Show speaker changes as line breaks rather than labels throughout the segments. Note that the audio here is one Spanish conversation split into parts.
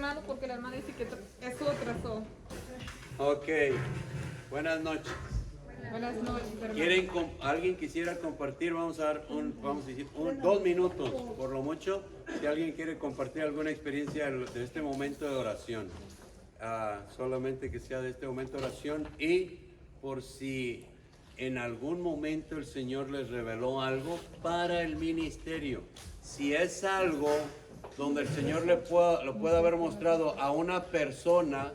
hermano porque la hermana dice que es su atraso.
Ok, buenas noches.
Buenas noches, hermano.
¿Alguien quisiera compartir? Vamos a dar vamos a decir, 2 minutos, por lo mucho, si alguien quiere compartir alguna experiencia de este momento de oración. Solamente que sea de este momento de oración, y por si en algún momento el Señor les reveló algo para el ministerio. Si es algo donde el Señor lo puede haber mostrado a una persona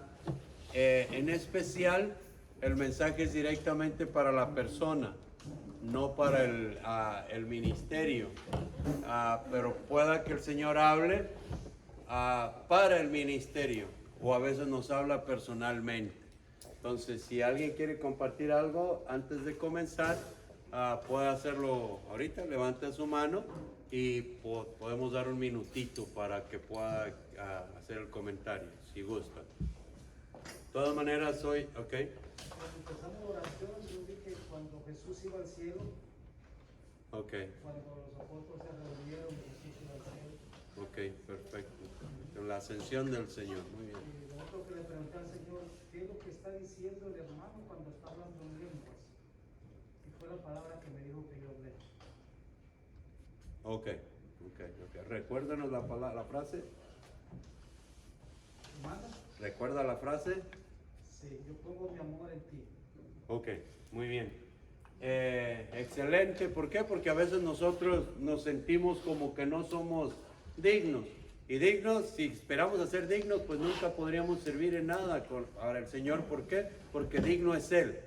en especial, el mensaje es directamente para la persona, no para el ministerio. Pero pueda que el Señor hable para el ministerio, o a veces nos habla personalmente. Entonces, si alguien quiere compartir algo antes de comenzar, puede hacerlo ahorita, levante su mano y podemos dar un minutito para que pueda hacer el comentario, si gusta. De todas maneras, hoy, ok.
Cuando empezamos la oración, yo dije cuando Jesús iba al cielo,
Ok,
cuando los apóstoles se reunieron, Jesús iba al cielo.
ok, perfecto. En la ascensión del Señor, muy bien.
Y lo otro que le pregunté al Señor, ¿qué es lo que está diciendo el hermano cuando está hablando en lenguas? Y fue la palabra que me dijo que yo hablé.
Ok. Recuérdanos la frase.
¿Manda?
¿Recuerda la frase?
Sí, yo pongo mi amor en ti.
Ok, muy bien. Excelente. ¿Por qué? Porque a veces nosotros nos sentimos como que no somos dignos. Y dignos, si esperamos a ser dignos, pues nunca podríamos servir en nada para el Señor. ¿Por qué? Porque digno es Él.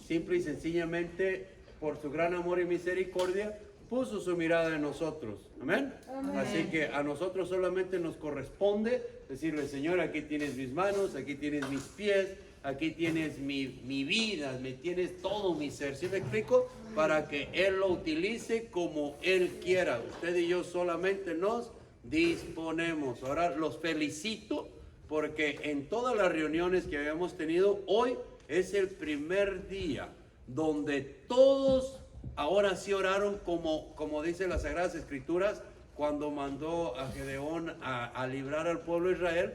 Simple y sencillamente, por su gran amor y misericordia, puso su mirada en nosotros. Amén.
Amén.
Así que a nosotros solamente nos corresponde decirle: Señor, aquí tienes mis manos, aquí tienes mis pies, aquí tienes mi vida, me tienes todo mi ser. ¿Sí me explico? Para que Él lo utilice como Él quiera. Usted y yo solamente nos disponemos. Ahora los felicito porque en todas las reuniones que habíamos tenido, hoy es el primer día donde todos ahora sí oraron como dice las Sagradas Escrituras cuando mandó a Gedeón a librar al pueblo de Israel.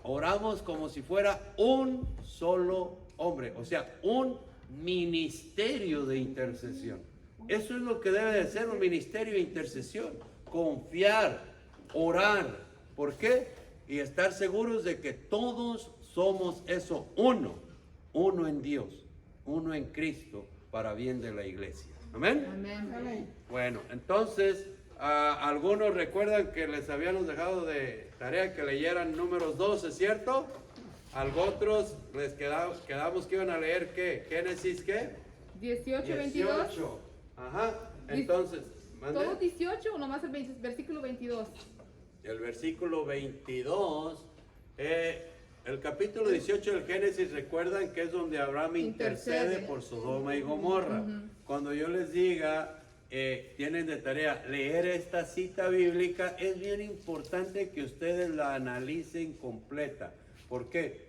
Oramos como si fuera un solo hombre, o sea, un ministerio de intercesión. Eso es lo que debe de ser un ministerio de intercesión: confiar, orar. ¿Por qué? Y estar seguros de que todos somos eso, uno en Dios, uno en Cristo, para bien de la iglesia. Amén.
Amén.
Bueno, entonces, algunos recuerdan que les habíamos dejado de tarea que leyeran Números 12, ¿cierto? A otros les quedamos que iban a leer ¿qué? Génesis, ¿qué?
18, 22.
Ajá, entonces, ¿mande?
¿Todo 18 o nomás el versículo 22?
El versículo 22, el capítulo 18 del Génesis, recuerdan que es donde Abraham intercede por Sodoma y Gomorra. Cuando yo les diga, tienen de tarea leer esta cita bíblica, es bien importante que ustedes la analicen completa. ¿Por qué?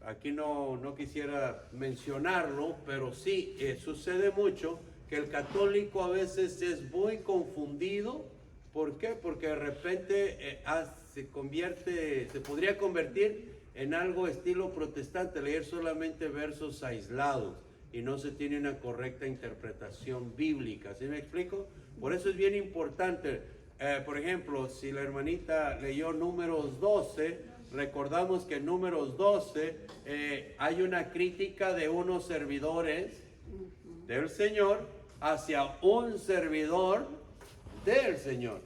Aquí no quisiera mencionarlo, pero sí sucede mucho que el católico a veces es muy confundido. ¿Por qué? Porque de repente se podría convertir en algo estilo protestante, leer solamente versos aislados y no se tiene una correcta interpretación bíblica. ¿Sí me explico? Por eso es bien importante. Por ejemplo, si la hermanita leyó Números 12, recordamos que en Números 12 hay una crítica de unos servidores del Señor hacia un servidor del Señor.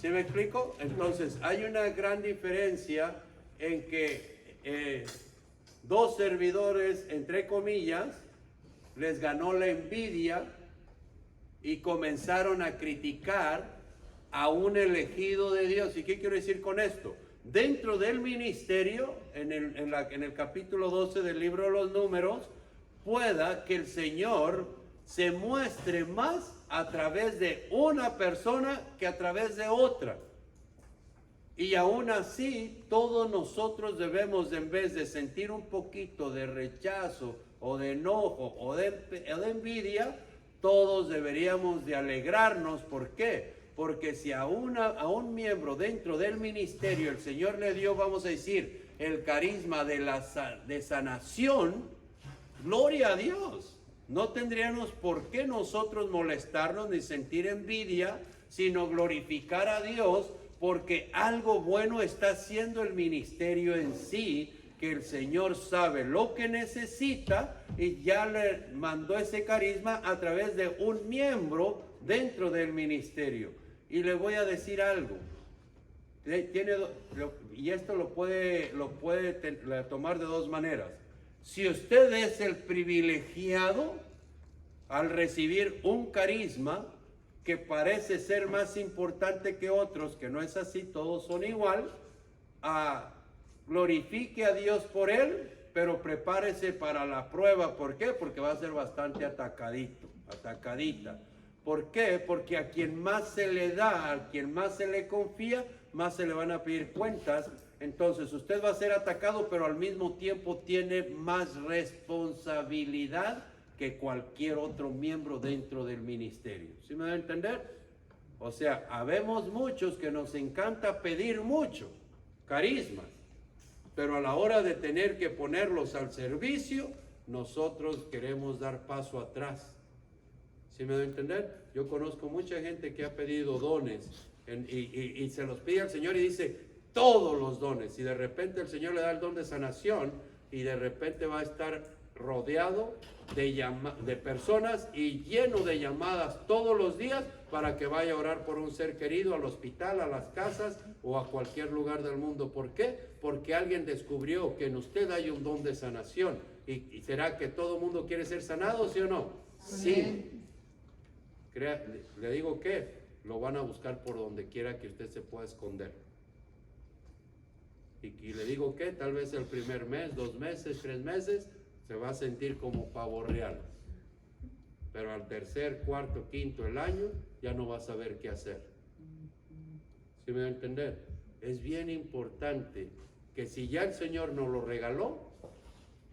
¿Sí me explico? Entonces hay una gran diferencia en que dos servidores, entre comillas, les ganó la envidia y comenzaron a criticar a un elegido de Dios. ¿Y qué quiero decir con esto? Dentro del ministerio, en el capítulo 12 del libro de los Números, pueda que el Señor se muestre más a través de una persona que a través de otra. Y aún así, todos nosotros debemos, en vez de sentir un poquito de rechazo o de enojo o de envidia, todos deberíamos de alegrarnos. ¿Por qué? Porque si a un miembro dentro del ministerio el Señor le dio, vamos a decir, el carisma de sanación, gloria a Dios. No tendríamos por qué nosotros molestarnos ni sentir envidia, sino glorificar a Dios, porque algo bueno está haciendo el ministerio en sí, que el Señor sabe lo que necesita y ya le mandó ese carisma a través de un miembro dentro del ministerio. Y le voy a decir algo, y esto lo puede tomar de dos maneras. Si usted es el privilegiado al recibir un carisma que parece ser más importante que otros, que no es así, todos son igual, glorifique a Dios por él, pero prepárese para la prueba. ¿Por qué? Porque va a ser bastante atacadita. ¿Por qué? Porque a quien más se le da, a quien más se le confía, más se le van a pedir cuentas. Entonces usted va a ser atacado, pero al mismo tiempo tiene más responsabilidad que cualquier otro miembro dentro del ministerio. ¿Sí me da a entender? O sea, habemos muchos que nos encanta pedir mucho, carismas, pero a la hora de tener que ponerlos al servicio, nosotros queremos dar paso atrás. ¿Sí me da a entender? Yo conozco mucha gente que ha pedido dones y se los pide al Señor y dice todos los dones, y de repente el Señor le da el don de sanación y de repente va a estar rodeado de personas y lleno de llamadas todos los días para que vaya a orar por un ser querido al hospital, a las casas o a cualquier lugar del mundo. ¿Por qué? Porque alguien descubrió que en usted hay un don de sanación. ¿Y será que todo el mundo quiere ser sanado, sí o no? Sí. Le digo que lo van a buscar por donde quiera que usted se pueda esconder. Y le digo que tal vez el primer mes, 2 meses, 3 meses, se va a sentir como pavo real. Pero al tercer, cuarto, quinto, el año, ya no va a saber qué hacer. ¿Sí me va a entender? Es bien importante que si ya el Señor nos lo regaló,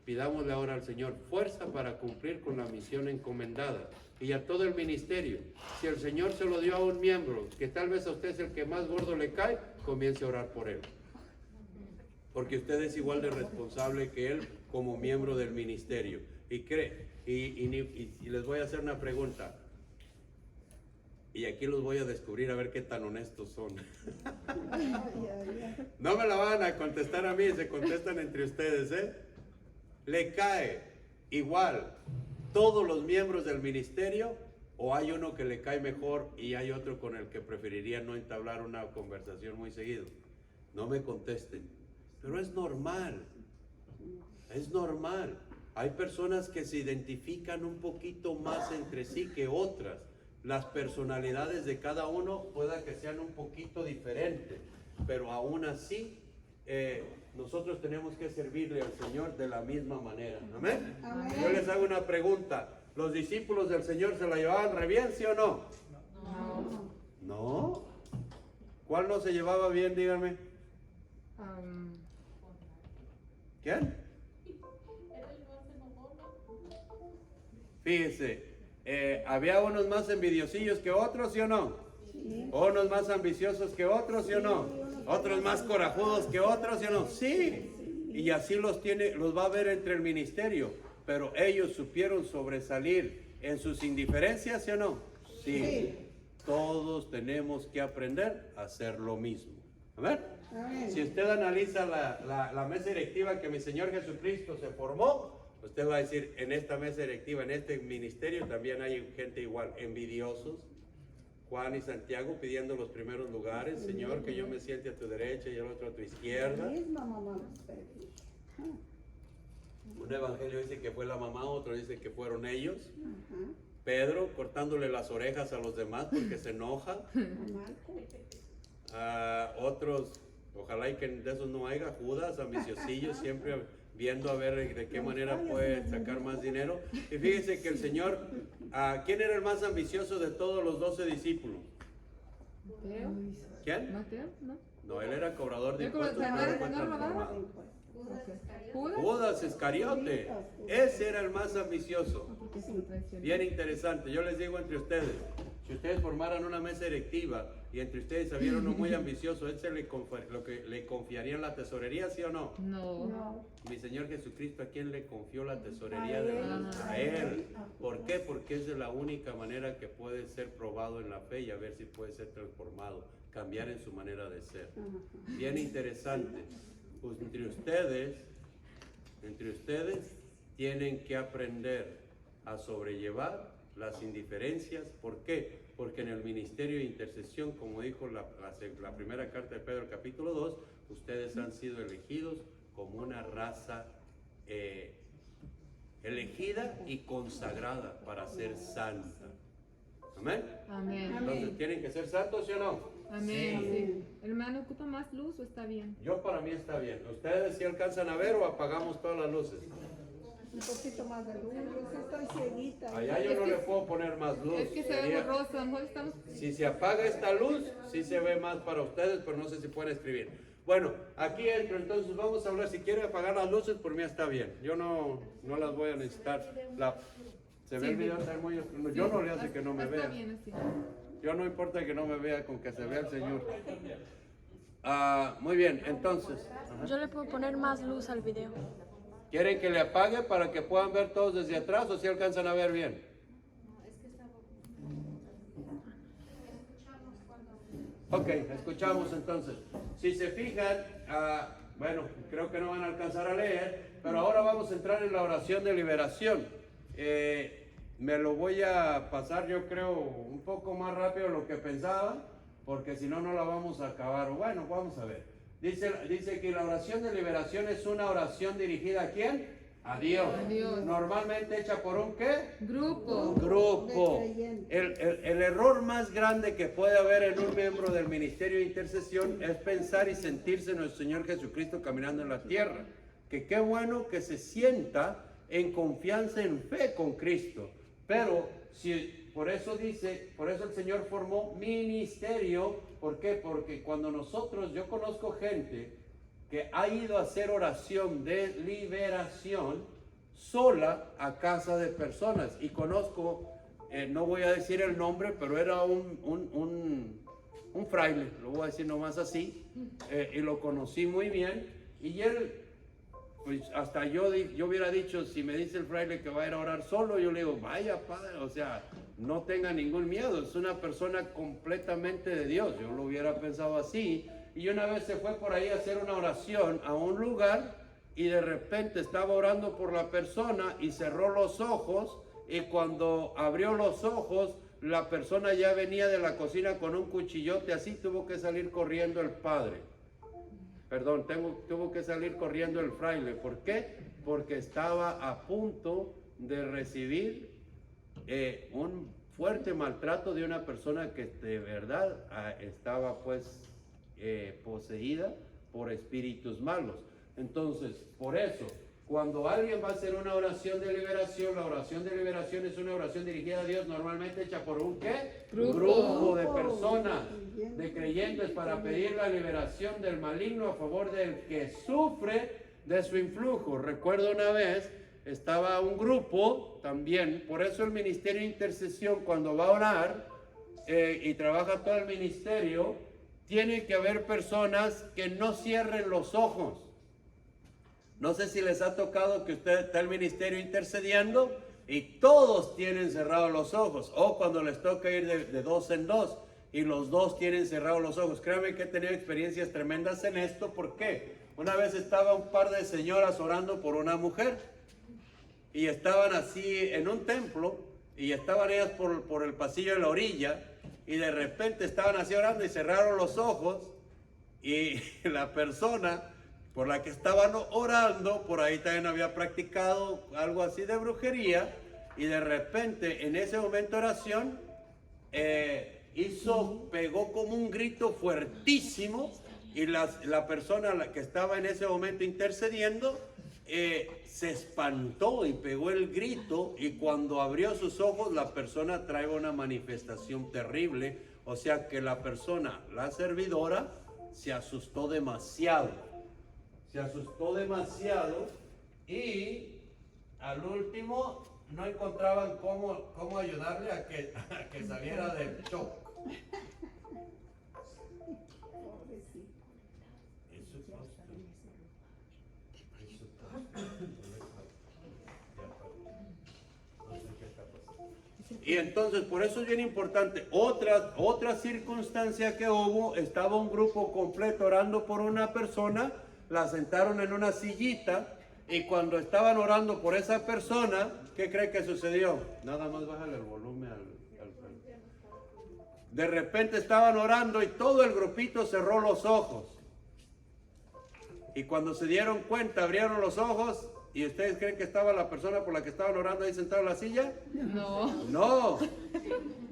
pidámosle ahora al Señor fuerza para cumplir con la misión encomendada. Y a todo el ministerio, si el Señor se lo dio a un miembro, que tal vez a usted es el que más gordo le cae, comience a orar por él. Porque usted es igual de responsable que él como miembro del ministerio. Y les voy a hacer una pregunta. Y aquí los voy a descubrir a ver qué tan honestos son. No me la van a contestar a mí, se contestan entre ustedes, ¿eh? ¿Le cae igual todos los miembros del ministerio o hay uno que le cae mejor y hay otro con el que preferiría no entablar una conversación muy seguido? No me contesten, pero es normal, es normal. Hay personas que se identifican un poquito más entre sí que otras. Las personalidades de cada uno pueda que sean un poquito diferentes, pero aún así nosotros tenemos que servirle al Señor de la misma manera. ¿Amén? Amén. Yo les hago una pregunta. ¿Los discípulos del Señor se la llevaban re bien, sí o no? No. ¿No? ¿Cuál no se llevaba bien, díganme? ¿Quién? Fíjense, ¿había unos más envidiosillos que otros, sí o no? Sí. ¿Unos más ambiciosos que otros, sí o no? ¿Otros más corajudos que otros, sí o no? Sí. Y así los va a ver entre el ministerio. Pero ellos supieron sobresalir en sus indiferencias, ¿sí o no? Sí. Todos tenemos que aprender a hacer lo mismo. ¿Amén? Si usted analiza la mesa directiva que mi Señor Jesucristo se formó, usted va a decir, en esta mesa directiva, en este ministerio también hay gente igual, envidiosos. Juan y Santiago pidiendo los primeros lugares. Señor, que yo me siente a tu derecha y el otro a tu izquierda. Un evangelio dice que fue la mamá, otro dice que fueron ellos. Pedro cortándole las orejas a los demás porque se enoja. Otros, ojalá y que de esos no haya. Judas, ambiciosillos, siempre viendo a ver de qué manera puede sacar más dinero. Y fíjense que el Señor, ¿quién era el más ambicioso de todos los 12 discípulos?
Mateo.
¿Quién?
Mateo, ¿no?
No, él era cobrador de
¿No
impuestos,
era
pero fue
no robaba?
transformado.
¿Judas?
Judas Iscariote, ese era el más ambicioso. Bien interesante. Yo les digo entre ustedes, si si ustedes formaran una mesa directiva y entre ustedes había uno muy ambicioso, ¿él le confiaría en la tesorería, sí o no?
No.
Mi Señor Jesucristo, ¿a quién le confió la tesorería de la luz? A Él. ¿Por qué? Porque es de la única manera que puede ser probado en la fe y a ver si puede ser transformado, cambiar en su manera de ser. Bien interesante. Pues entre ustedes tienen que aprender a sobrellevar las indiferencias. ¿Por qué? Porque en el ministerio de intercesión, como dijo la primera carta de Pedro, capítulo 2, ustedes han sido elegidos como una raza elegida y consagrada para ser santa. ¿Amén?
Amén.
Entonces, ¿tienen que ser santos, sí o no?
Amén. Sí. ¿Hermano ocupa más luz o está bien?
Yo para mí está bien. ¿Ustedes si alcanzan a ver o apagamos todas las luces?
Un poquito más de luz, yo sí estoy cieguita.
Allá yo no le puedo poner más luz.
Es que se ve
Sería-
borroso, a lo mejor estamos...
Si se apaga esta luz, sí se ve más para ustedes, pero no sé si pueden escribir. Bueno, aquí entro, entonces vamos a hablar. Si quieren apagar las luces, por mí está bien. Yo no las voy a necesitar. ¿Se ve el video? Está muy oscuro. Yo no le hace que no me
Está
vea.
bien así.
Yo no importa que no me vea, con que se vea el Señor. Muy bien, entonces. Ajá.
Yo le puedo poner más luz al video.
¿Quieren que le apague para que puedan ver todos desde atrás o si alcanzan a ver bien? Ok, escuchamos entonces. Si se fijan, bueno, creo que no van a alcanzar a leer, pero ahora vamos a entrar en la oración de liberación. Me lo voy a pasar, yo creo, un poco más rápido de lo que pensaba, porque si no, no la vamos a acabar. Bueno, vamos a ver. Dice que la oración de liberación es una oración dirigida ¿a quién? A Dios.
A Dios.
Normalmente hecha por un ¿qué?
Grupo.
Grupo.
De creyentes.
El error más grande que puede haber en un miembro del ministerio de intercesión es pensar y sentirse nuestro Señor Jesucristo caminando en la tierra. Que qué bueno que se sienta en confianza, en fe con Cristo. Pero por eso el Señor formó ministerio. ¿Por qué? Porque cuando yo conozco gente que ha ido a hacer oración de liberación sola a casa de personas. Y conozco, no voy a decir el nombre, pero era un fraile, lo voy a decir nomás así, y lo conocí muy bien. Y él, pues hasta yo hubiera dicho, si me dice el fraile que va a ir a orar solo, yo le digo, vaya padre, o sea, no tenga ningún miedo, es una persona completamente de Dios. Yo lo hubiera pensado así. Y una vez se fue por ahí a hacer una oración a un lugar y de repente estaba orando por la persona y cerró los ojos, y cuando abrió los ojos la persona ya venía de la cocina con un cuchillote así. Tuvo que salir corriendo el padre. Perdón, tuvo que salir corriendo el fraile. ¿Por qué? Porque estaba a punto de recibir un fuerte maltrato de una persona que de verdad estaba pues poseída por espíritus malos. Entonces, por eso, cuando alguien va a hacer una oración de liberación, la oración de liberación es una oración dirigida a Dios, normalmente hecha por un ¿qué? Grupo de personas, de creyentes, para pedir la liberación del maligno a favor del que sufre de su influjo. Recuerdo una vez, estaba un grupo también, por eso el ministerio de intercesión, cuando va a orar y trabaja todo el ministerio, tiene que haber personas que no cierren los ojos. No sé si les ha tocado que usted está en el ministerio intercediendo y todos tienen cerrados los ojos, o cuando les toca ir de dos en dos y los dos tienen cerrados los ojos. Créanme que he tenido experiencias tremendas en esto. ¿Por qué? Una vez estaba un par de señoras orando por una mujer y estaban así en un templo y estaban ellas por el pasillo de la orilla, y de repente estaban así orando y cerraron los ojos, y la persona por la que estaban orando, por ahí también había practicado algo así de brujería, y de repente en ese momento de oración pegó como un grito fuertísimo, y la persona que estaba en ese momento intercediendo se espantó y pegó el grito, y cuando abrió sus ojos la persona trae una manifestación terrible. O sea que la persona, la servidora, se asustó demasiado, y al último no encontraban cómo ayudarle a que saliera del shock. Y entonces, por eso es bien importante. Otra circunstancia que hubo, estaba un grupo completo orando por una persona, la sentaron en una sillita, y cuando estaban orando por esa persona, ¿qué cree que sucedió? Nada más bájale el volumen al de repente estaban orando y todo el grupito cerró los ojos. Y cuando se dieron cuenta, abrieron los ojos. ¿Y ustedes creen que estaba la persona por la que estaban orando ahí sentada en la silla?
No.
No.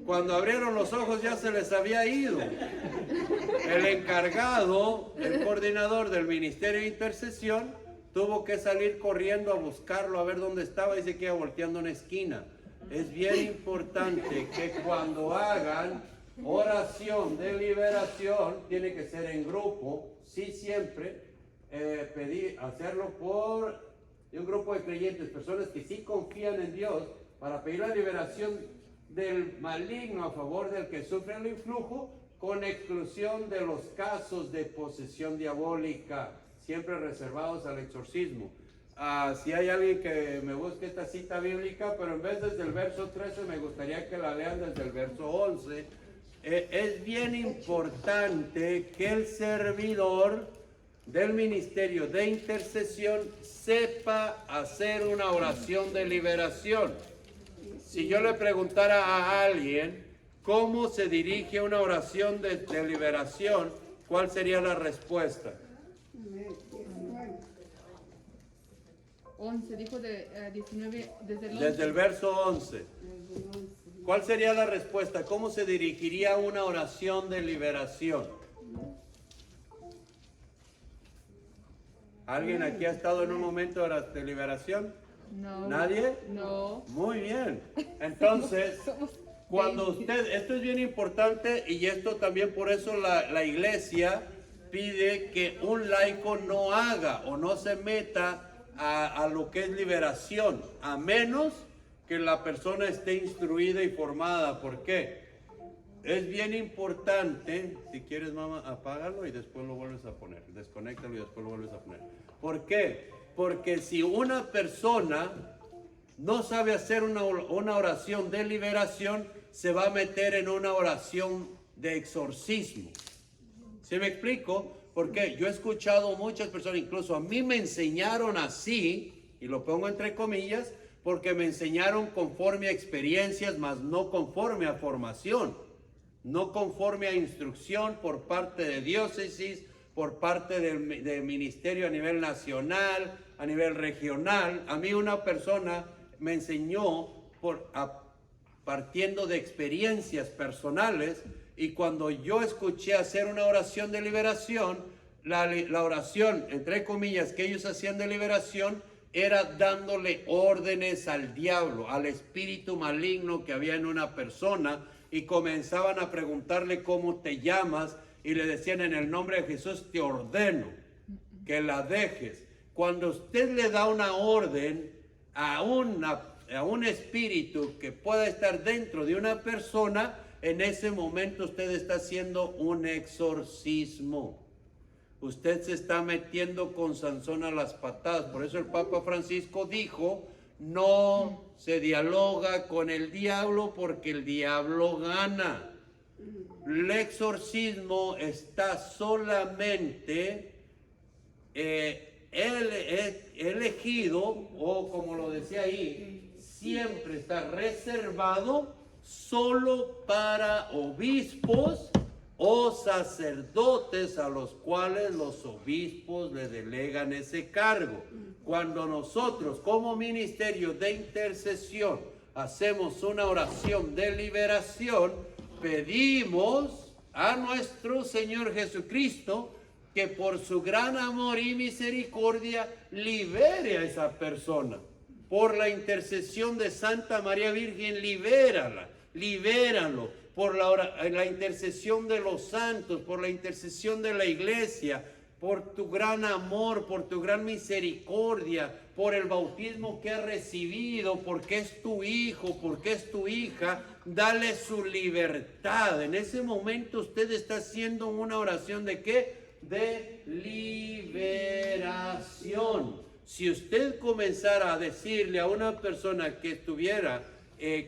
Cuando abrieron los ojos ya se les había ido. El encargado, el coordinador del Ministerio de Intercesión, tuvo que salir corriendo a buscarlo, a ver dónde estaba, y se queda volteando una esquina. Es bien importante que cuando hagan oración de liberación, tiene que ser en grupo, sí siempre, hacerlo por un grupo de creyentes, personas que sí confían en Dios, para pedir la liberación del maligno a favor del que sufre el influjo, con exclusión de los casos de posesión diabólica, siempre reservados al exorcismo. Si hay alguien que me busque esta cita bíblica, pero en vez desde el verso 13, me gustaría que la lean desde el verso 11. Es bien importante que el servidor del ministerio de intercesión sepa hacer una oración de liberación. Si yo le preguntara a alguien cómo se dirige una oración de liberación, ¿cuál sería la respuesta?
11, dijo de 19,
Desde el verso 11. ¿Cuál sería la respuesta? ¿Cómo se dirigiría una oración de liberación? ¿Alguien aquí ha estado en un momento de liberación?
No.
¿Nadie?
No.
Muy bien. Entonces, cuando usted, esto es bien importante, y esto también por eso la iglesia pide que un laico no haga o no se meta a lo que es liberación, a menos que la persona esté instruida y formada. ¿Por qué? Es bien importante, si quieres, mamá, apágalo y después lo vuelves a poner, desconéctalo y después lo vuelves a poner. ¿Por qué? Porque si una persona no sabe hacer una oración de liberación, se va a meter en una oración de exorcismo. ¿Sí me explico? Porque yo he escuchado muchas personas, incluso a mí me enseñaron así, y lo pongo entre comillas, porque me enseñaron conforme a experiencias, mas no conforme a formación, no conforme a instrucción por parte de diócesis, por parte del ministerio a nivel nacional, a nivel regional. A mí una persona me enseñó partiendo de experiencias personales, y cuando yo escuché hacer una oración de liberación, la oración, entre comillas, que ellos hacían de liberación, era dándole órdenes al diablo, al espíritu maligno que había en una persona, y comenzaban a preguntarle cómo te llamas, y le decían: en el nombre de Jesús te ordeno que la dejes. Cuando usted le da una orden a un espíritu que pueda estar dentro de una persona, en ese momento usted está haciendo un exorcismo. Usted se está metiendo con Sansón a las patadas. Por eso el Papa Francisco dijo: no se dialoga con el diablo, porque el diablo gana. El exorcismo está solamente elegido, o como lo decía ahí, siempre está reservado solo para obispos o sacerdotes, a los cuales los obispos le delegan ese cargo. Cuando nosotros, como ministerio de intercesión, hacemos una oración de liberación, pedimos a nuestro Señor Jesucristo que por su gran amor y misericordia libere a esa persona. Por la intercesión de Santa María Virgen, libéralo. Por la intercesión de los santos, por la intercesión de la iglesia, por tu gran amor, por tu gran misericordia, por el bautismo que has recibido, porque es tu hijo, porque es tu hija, dale su libertad. En ese momento usted está haciendo una oración ¿de qué? De liberación. Si usted comenzara a decirle a una persona que estuviera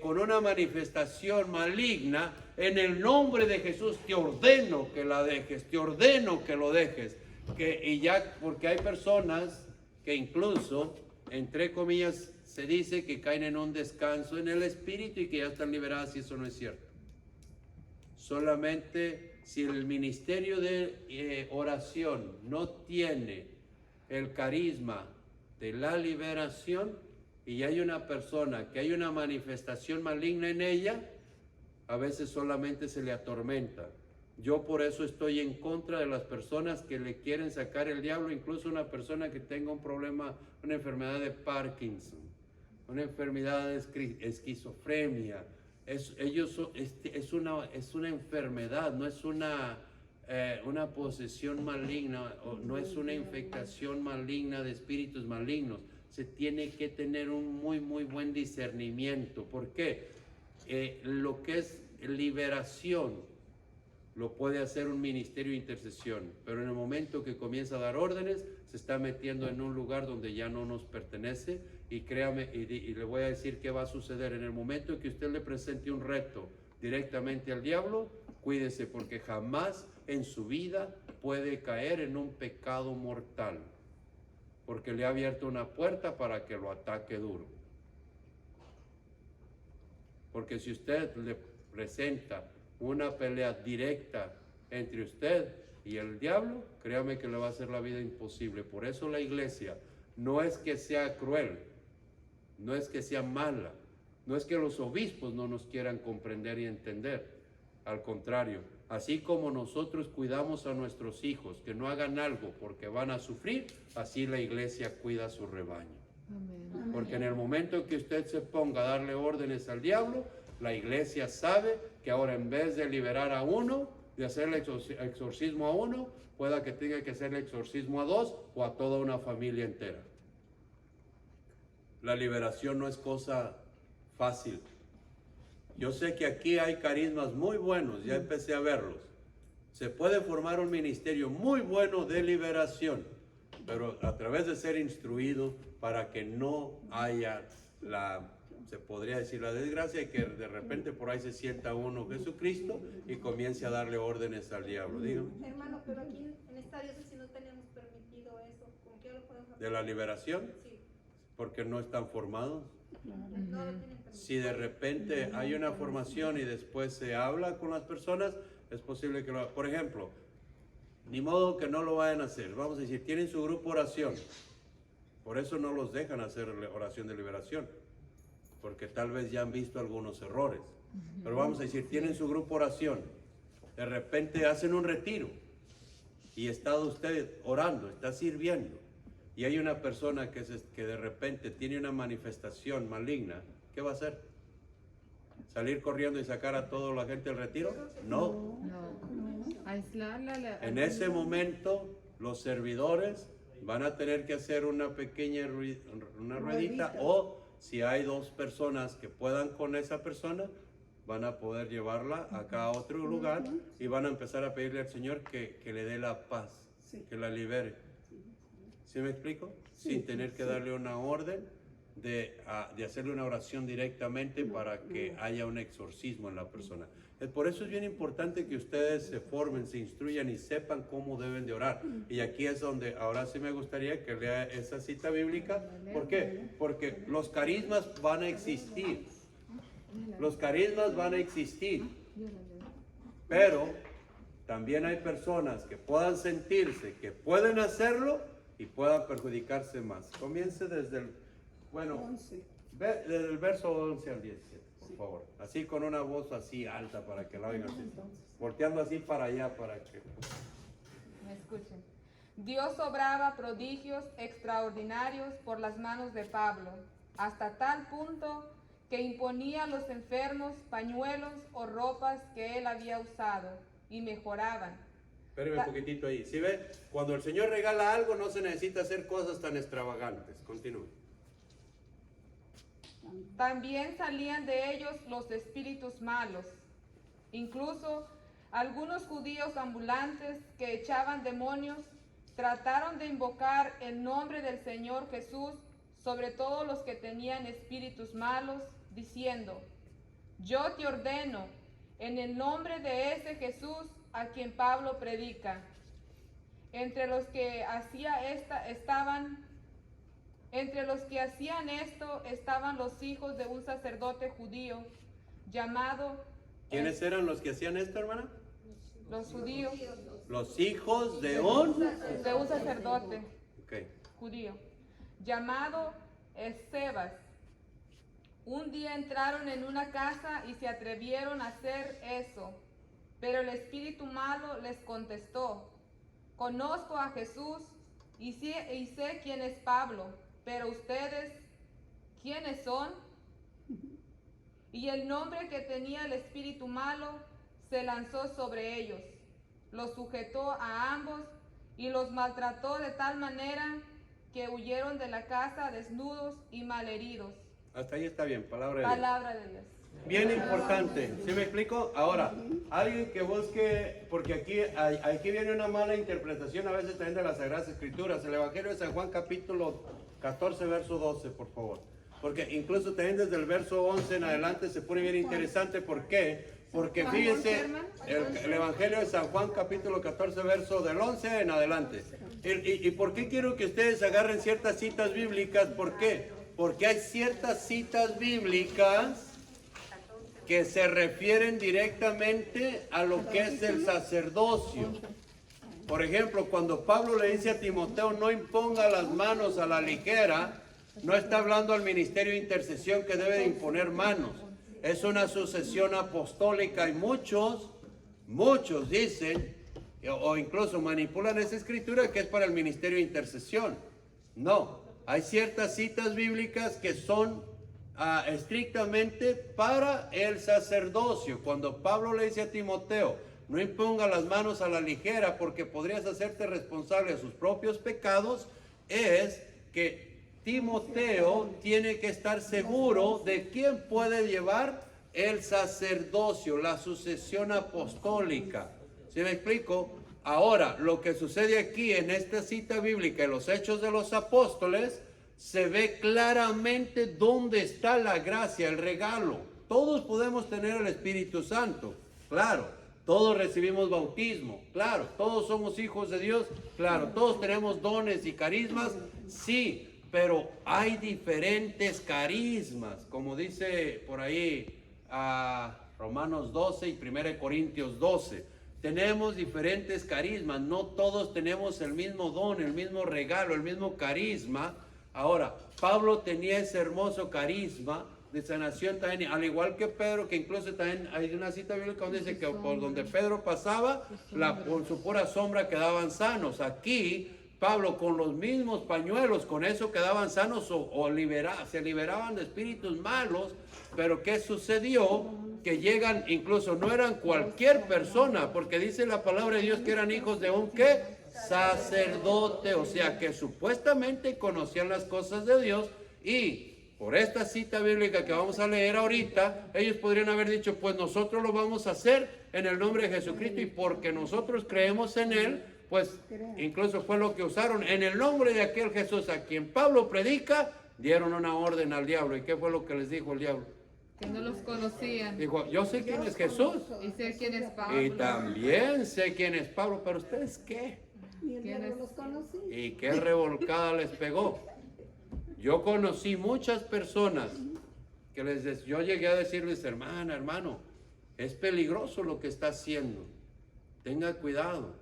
con una manifestación maligna, en el nombre de Jesús te ordeno que la dejes, te ordeno que lo dejes. Porque hay personas que incluso, entre comillas, se dice que caen en un descanso en el espíritu y que ya están liberadas, y eso no es cierto. Solamente si el ministerio de oración no tiene el carisma de la liberación y hay una persona que hay una manifestación maligna en ella, a veces solamente se le atormenta. Yo por eso estoy en contra de las personas que le quieren sacar el diablo, incluso una persona que tenga un problema, una enfermedad de Parkinson, una enfermedad de esquizofrenia. Es una enfermedad, no es una posesión maligna, no es una infectación maligna de espíritus malignos. Se tiene que tener un muy buen discernimiento. ¿Por qué? Lo que es liberación lo puede hacer un ministerio de intercesión, pero en el momento que comienza a dar órdenes, se está metiendo en un lugar donde ya no nos pertenece. Y créame, y le voy a decir qué va a suceder. En el momento que usted le presente un reto directamente al diablo, cuídese, porque jamás en su vida puede caer en un pecado mortal, porque le ha abierto una puerta para que lo ataque duro. Porque si usted le presenta una pelea directa entre usted y el diablo, créame que le va a hacer la vida imposible. Por eso la iglesia no es que sea cruel, no es que sea mala, no es que los obispos no nos quieran comprender y entender. Al contrario, así como nosotros cuidamos a nuestros hijos que no hagan algo porque van a sufrir, así la iglesia cuida a su rebaño.
Amén.
Porque en el momento que usted se ponga a darle órdenes al diablo, la iglesia sabe que ahora, en vez de liberar a uno, de hacerle exorcismo a uno, pueda que tenga que hacerle exorcismo a dos o a toda una familia entera. La liberación no es cosa fácil. Yo sé que aquí hay carismas muy buenos, ya empecé a verlos. Se puede formar un ministerio muy bueno de liberación, pero a través de ser instruido para que no haya se podría decir la desgracia, y que de repente por ahí se sienta uno Jesucristo y comience a darle órdenes al diablo. Dígame.
Hermano, pero aquí en esta diócesis no tenemos permitido eso. ¿Con qué lo podemos hacer?
¿De la liberación?
Sí.
Porque no están formados.
No lo tienen permitido.
Si de repente hay una formación y después se habla con las personas, es posible que por ejemplo, ni modo que no lo vayan a hacer. Vamos a decir, tienen su grupo oración. Por eso no los dejan hacer oración de liberación, porque tal vez ya han visto algunos errores. Pero vamos a decir, tienen su grupo oración, de repente hacen un retiro y está usted orando, está sirviendo, y hay una persona que de repente tiene una manifestación maligna, ¿qué va a hacer? ¿Salir corriendo y sacar a toda la gente del retiro? No.
Aislarla.
En ese momento los servidores van a tener que hacer una pequeña ruedita, o si hay dos personas que puedan con esa persona, van a poder llevarla acá a otro lugar y van a empezar a pedirle al Señor que le dé la paz, que la libere. ¿Sí me explico? Sin tener que darle una orden de hacerle una oración directamente para que haya un exorcismo en la persona. Por eso es bien importante que ustedes se formen, se instruyan y sepan cómo deben de orar. Y aquí es donde ahora sí me gustaría que lea esa cita bíblica. ¿Por qué? Porque los carismas van a existir. Los carismas van a existir. Pero también hay personas que puedan sentirse que pueden hacerlo y puedan perjudicarse más. Comience desde el, desde el verso 11 al 17. Por favor, así con una voz así alta para que la oigan, volteando así para allá para que
me escuchen. Dios obraba prodigios extraordinarios por las manos de Pablo, hasta tal punto que imponía a los enfermos pañuelos o ropas que él había usado y mejoraban.
Espérame un poquitito ahí. ¿Sí ve? Cuando el Señor regala algo no se necesita hacer cosas tan extravagantes. Continúe.
También salían de ellos los espíritus malos. Incluso algunos judíos ambulantes que echaban demonios trataron de invocar el nombre del Señor Jesús sobre todos los que tenían espíritus malos, diciendo: yo te ordeno, en el nombre de ese Jesús a quien Pablo predica. Entre los que hacían esto estaban los hijos de un sacerdote judío llamado...
¿Quiénes eran los que hacían esto, hermana?
Los judíos.
Los hijos de un
Sacerdote
Okay.
judío llamado Escevas. Un día entraron en una casa y se atrevieron a hacer eso, pero el espíritu malo les contestó: conozco a Jesús y sé quién es Pablo, pero ustedes, ¿quiénes son? Y el nombre que tenía el espíritu malo se lanzó sobre ellos, los sujetó a ambos y los maltrató de tal manera que huyeron de la casa desnudos y malheridos.
Hasta ahí está bien, palabra de Dios.
Palabra de Dios.
Bien importante, ¿sí me explico? Ahora, alguien que busque, porque aquí viene una mala interpretación a veces también de las Sagradas Escrituras. El Evangelio de San Juan capítulo 14, verso 12, por favor. Porque incluso también desde el verso 11 en adelante se pone bien interesante. ¿Por qué? Porque fíjense, el Evangelio de San Juan capítulo 14, verso del 11 en adelante. ¿Y por qué quiero que ustedes agarren ciertas citas bíblicas? ¿Por qué? Porque hay ciertas citas bíblicas que se refieren directamente a lo que es el sacerdocio. Por ejemplo, cuando Pablo le dice a Timoteo: no imponga las manos a la ligera, no está hablando al ministerio de intercesión que debe de imponer manos. Es una sucesión apostólica y muchos dicen, o incluso manipulan esa escritura, que es para el ministerio de intercesión. No, hay ciertas citas bíblicas que son estrictamente para el sacerdocio. Cuando Pablo le dice a Timoteo: no imponga las manos a la ligera porque podrías hacerte responsable de sus propios pecados, es que Timoteo tiene que estar seguro de quién puede llevar el sacerdocio, la sucesión apostólica. ¿Sí me explico? Ahora, lo que sucede aquí en esta cita bíblica, en los Hechos de los Apóstoles, se ve claramente dónde está la gracia, el regalo. Todos podemos tener el Espíritu Santo, claro. Todos recibimos bautismo, claro. Todos somos hijos de Dios, claro. Todos tenemos dones y carismas, sí. Pero hay diferentes carismas, como dice por ahí Romanos 12 y 1 Corintios 12. Tenemos diferentes carismas, no todos tenemos el mismo don, el mismo regalo, el mismo carisma. Ahora, Pablo tenía ese hermoso carisma de sanación también, al igual que Pedro, que incluso también hay una cita bíblica donde dice que por donde Pedro pasaba, por su pura sombra quedaban sanos. Aquí Pablo, con los mismos pañuelos, con eso quedaban sanos se liberaban de espíritus malos. Pero ¿qué sucedió? Que llegan, incluso no eran cualquier persona, porque dice la palabra de Dios que eran hijos de un ¿qué? Sacerdote, o sea que supuestamente conocían las cosas de Dios. Y por esta cita bíblica que vamos a leer ahorita, ellos podrían haber dicho: pues nosotros lo vamos a hacer en el nombre de Jesucristo, y porque nosotros creemos en Él, pues incluso fue lo que usaron. En el nombre de aquel Jesús a quien Pablo predica, dieron una orden al diablo. ¿Y qué fue lo que les dijo el diablo?
Que no los conocían.
Dijo: yo sé quién es Jesús.
Y sé quién es Pablo.
Y también sé quién es Pablo, pero ¿ustedes qué?
Ni el diablo los conocí.
¿Y qué revolcada les pegó? Yo conocí muchas personas que yo llegué a decirles: hermano, es peligroso lo que está haciendo. Tenga cuidado.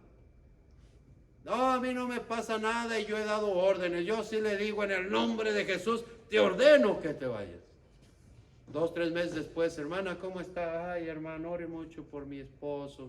No, a mí no me pasa nada y yo he dado órdenes. Yo sí le digo: en el nombre de Jesús te ordeno que te vayas. 2, 3 meses después: hermana, ¿cómo está? Ay, hermano, ore mucho por mi esposo.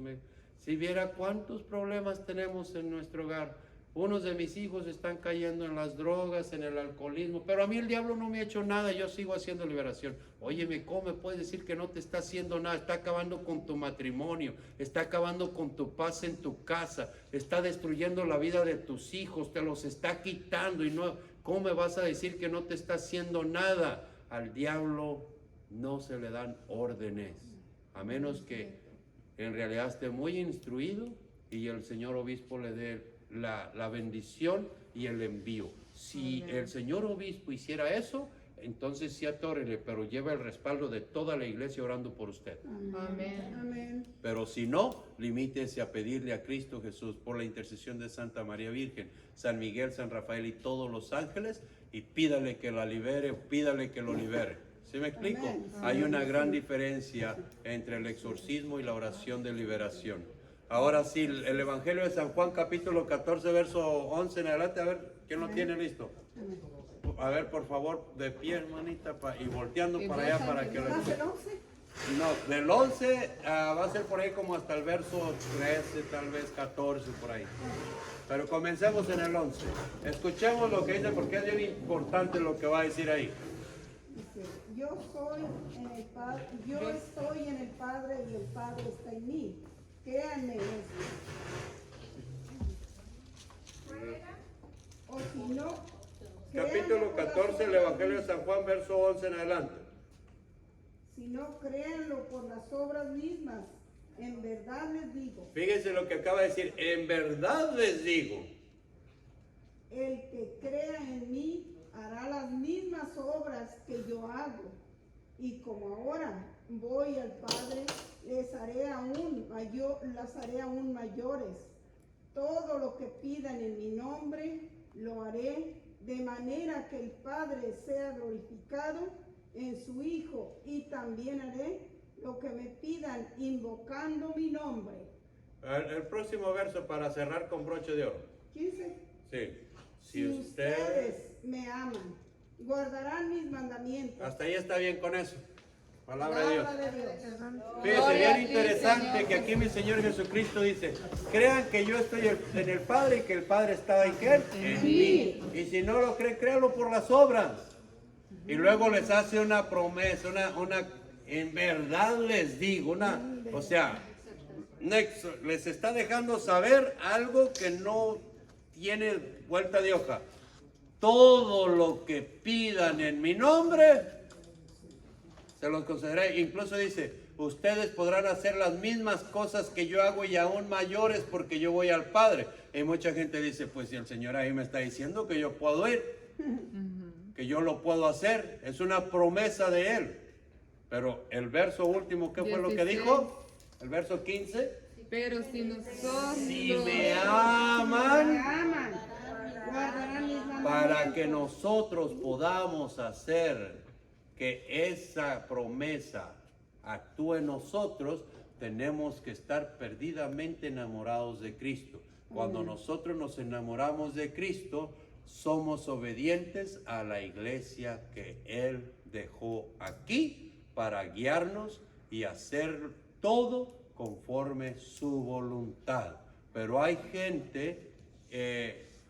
Si viera cuántos problemas tenemos en nuestro hogar. unos de mis hijos están cayendo en las drogas, en el alcoholismo, pero a mí el diablo no me ha hecho nada, yo sigo haciendo liberación. Óyeme, ¿cómo me puedes decir que no te está haciendo nada? Está acabando con tu matrimonio, está acabando con tu paz en tu casa, está destruyendo la vida de tus hijos, te los está quitando y no, ¿cómo me vas a decir que no te está haciendo nada? Al diablo no se le dan órdenes, a menos que en realidad esté muy instruido y el señor obispo le dé la bendición y el envío. Si el señor obispo hiciera eso, entonces sí atórele, pero lleva el respaldo de toda la iglesia orando por usted.
Amén.
Amén.
Pero si no, limítese a pedirle a Cristo Jesús por la intercesión de Santa María Virgen, San Miguel, San Rafael y todos los ángeles, y pídale que la libere, pídale que lo libere. ¿Sí me explico?
Amén.
Hay una gran diferencia entre el exorcismo y la oración de liberación. Ahora sí, el Evangelio de San Juan, capítulo 14, verso 11 en adelante. A ver, ¿quién lo tiene listo? A ver, por favor, de pie, hermanita, y volteando para allá para que lo
¿Más
escuche.
el 11?
No, del 11 va a ser por ahí como hasta el verso 13, tal vez 14, por ahí. Pero comencemos en el 11. Escuchemos lo que dice, porque es bien importante lo que va a decir ahí.
Dice, yo estoy en el Padre y el Padre está en mí. Créanme esto. O si no,
Capítulo 14, el Evangelio de San Juan, verso 11 en adelante.
Si no, créanlo por las obras mismas. En verdad les digo,
Fíjense lo que acaba de decir. En verdad les digo.
el que crea en mí hará las mismas obras que yo hago. Y como ahora voy al Padre, las haré aún mayores. Todo lo que pidan en mi nombre, lo haré, de manera que el Padre sea glorificado en su Hijo. Y también haré lo que me pidan invocando mi nombre.
El próximo verso para cerrar con broche de oro.
15.
Sí.
Si ustedes me aman, guardarán mis mandamientos.
Hasta ahí está bien con eso. Palabra de Dios.
Palabra de Dios.
Fíjense,
Gloria a
bien
ti,
interesante
Señor
que aquí mi Señor Jesucristo dice, crean que yo estoy en el Padre y que el Padre está en ¿qué? En mí. Y si no lo creen, créanlo por las obras. Y luego les hace una promesa, en verdad les digo, o sea, les está dejando saber algo que no tiene vuelta de hoja. Todo lo que pidan en mi nombre, se los concederé. Incluso dice, ustedes podrán hacer las mismas cosas que yo hago y aún mayores porque yo voy al Padre. Y mucha gente dice, pues si el Señor ahí me está diciendo que yo puedo ir, que yo lo puedo hacer, es una promesa de Él. Pero el verso último, ¿qué fue lo que
16.
dijo? El verso 15.
Pero si nosotros...
Si me aman,
Guardarán mis mandamientos.
para que nosotros podamos hacer que esa promesa actúe en nosotros, tenemos que estar perdidamente enamorados de Cristo. Cuando nosotros nos enamoramos de Cristo, somos obedientes a la iglesia que Él dejó aquí para guiarnos y hacer todo conforme su voluntad. Pero hay gente,